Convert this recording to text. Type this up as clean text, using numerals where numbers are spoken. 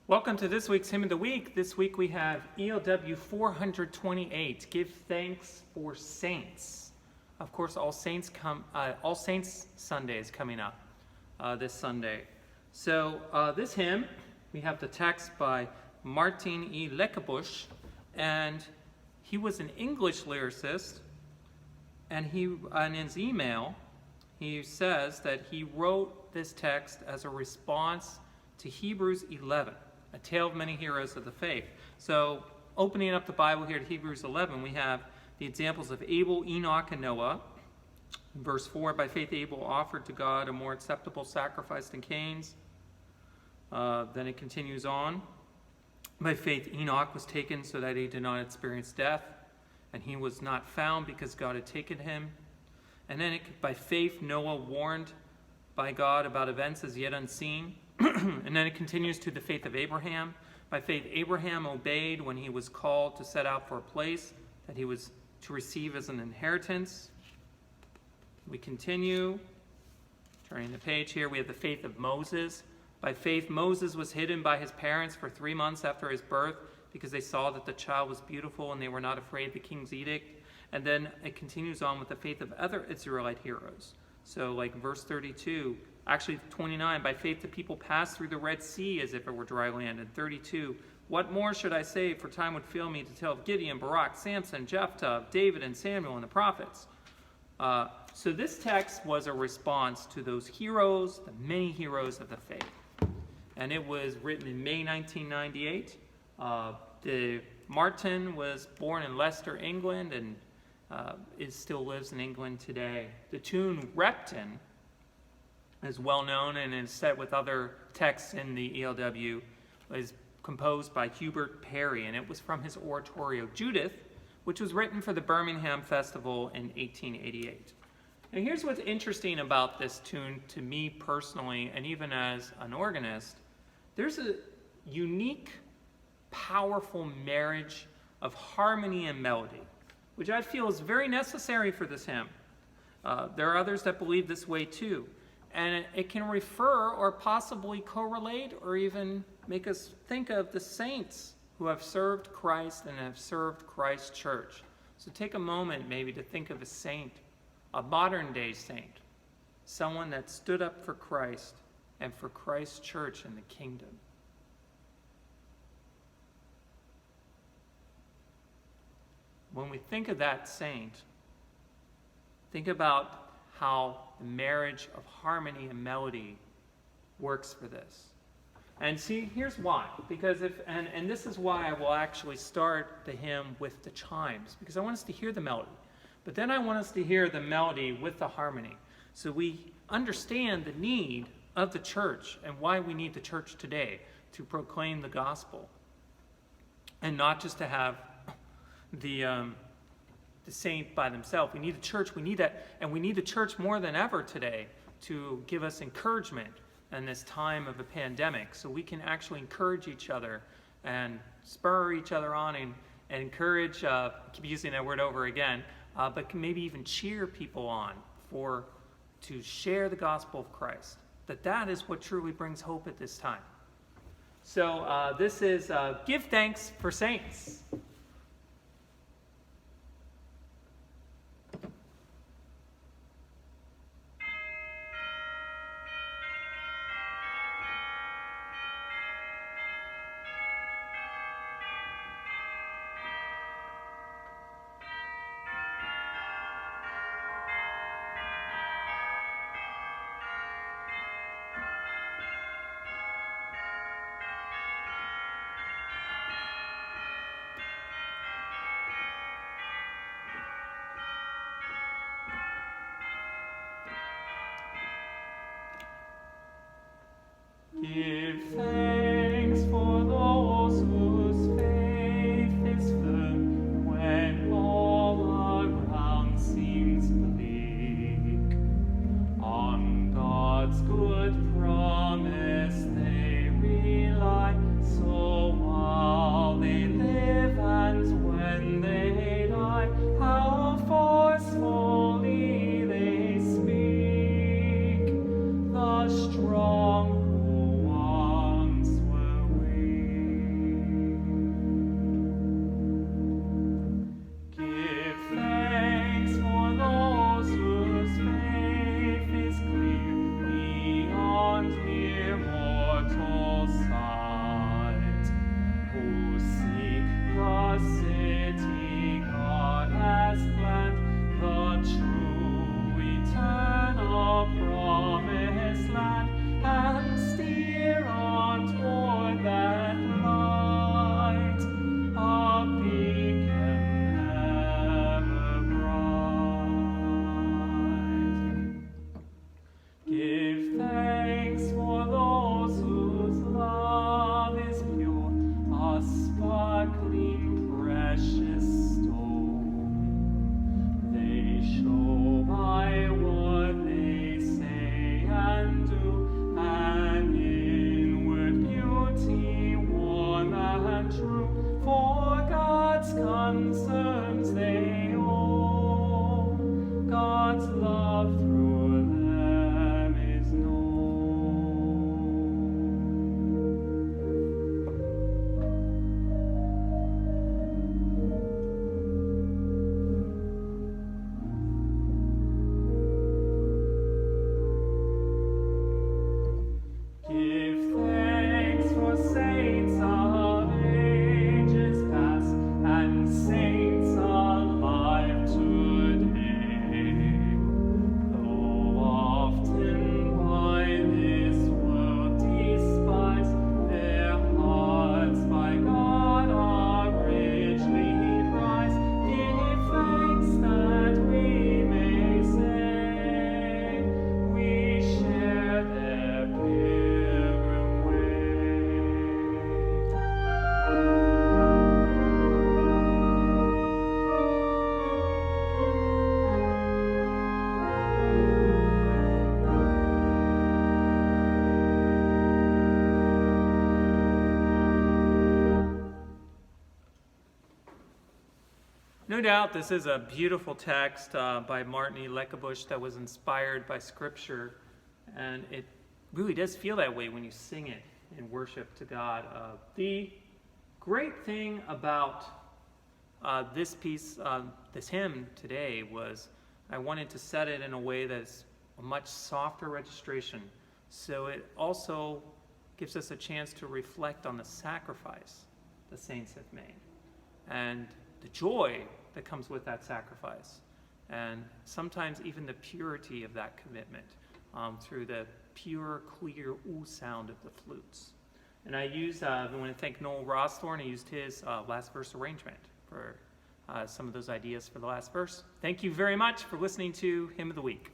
Welcome to this week's Hymn of the Week. This week we have ELW 428, Give Thanks for Saints. Of course, All Saints Sunday is coming up this Sunday. So this hymn, we have the text by Martin E. Leckebusch, and he was an English lyricist, and in his email, he says that he wrote this text as a response to Hebrews 11. A tale of many heroes of the faith. So opening up the Bible here to Hebrews 11, we have the examples of Abel, Enoch, and Noah. In verse 4, by faith Abel offered to God a more acceptable sacrifice than Cain's. Then it continues on. By faith Enoch was taken so that he did not experience death, and he was not found because God had taken him. And then by faith Noah warned by God about events as yet unseen. And then it continues to the faith of Abraham. By faith, Abraham obeyed when he was called to set out for a place that he was to receive as an inheritance. We continue. Turning the page here, we have the faith of Moses. By faith, Moses was hidden by his parents for 3 months after his birth because they saw that the child was beautiful and they were not afraid of the king's edict. And then it continues on with the faith of other Israelite heroes. So like verse 32, actually 29, by faith the people passed through the Red Sea as if it were dry land. And 32, what more should I say, for time would fail me to tell of Gideon, Barak, Samson, Jephthah, David, and Samuel, and the prophets. So this text was a response to those heroes, the many heroes of the faith. And it was written in May 1998. Martin was born in Leicester, England, and still lives in England today. The tune Repton is well known and is set with other texts in the ELW. It was composed by Hubert Parry, and it was from his oratorio Judith, which was written for the Birmingham Festival in 1888. And here's what's interesting about this tune to me personally, and even as an organist. There's a unique, powerful marriage of harmony and melody, which I feel is very necessary for this hymn. There are others that believe this way too. And it can refer or possibly correlate or even make us think of the saints who have served Christ and have served Christ's church. So take a moment maybe to think of a saint, a modern day saint, someone that stood up for Christ and for Christ's church and the kingdom. When we think of that saint, think about how the marriage of harmony and melody works for this. And see, here's why. Because and this is why I will actually start the hymn with the chimes, because I want us to hear the melody. But then I want us to hear the melody with the harmony, so we understand the need of the church and why we need the church today to proclaim the gospel. And not just to have the saint by themselves. We need a church. We need that, and we need the church more than ever today to give us encouragement in this time of a pandemic, so we can actually encourage each other and spur each other on and encourage. I keep using that word over again, but can maybe even cheer people on to share the gospel of Christ. That is what truly brings hope at this time. So this is Give Thanks for Saints. Give thanks for those whose faith is firm when all around seems bleak. On God's good promise they rely, so while they live and when they die, how forcefully they speak. The strong who concerns they all, God's love through them is known. Give thanks for saints of ages past and saints alive today. Though often by this world despised, their hearts by God are richly prized. Give thanks that we may say we share their pilgrim way. No doubt this is a beautiful text by Martin E. Leckebusch that was inspired by Scripture, and it really does feel that way when you sing it in worship to God. The great thing about this piece, this hymn today, was I wanted to set it in a way that's a much softer registration, so it also gives us a chance to reflect on the sacrifice the saints have made and the joy that comes with that sacrifice, and sometimes even the purity of that commitment through the pure, clear ooh sound of the flutes. And I want to thank Noel Rosthorn. I used his last verse arrangement for some of those ideas for the last verse. Thank you very much for listening to Hymn of the Week.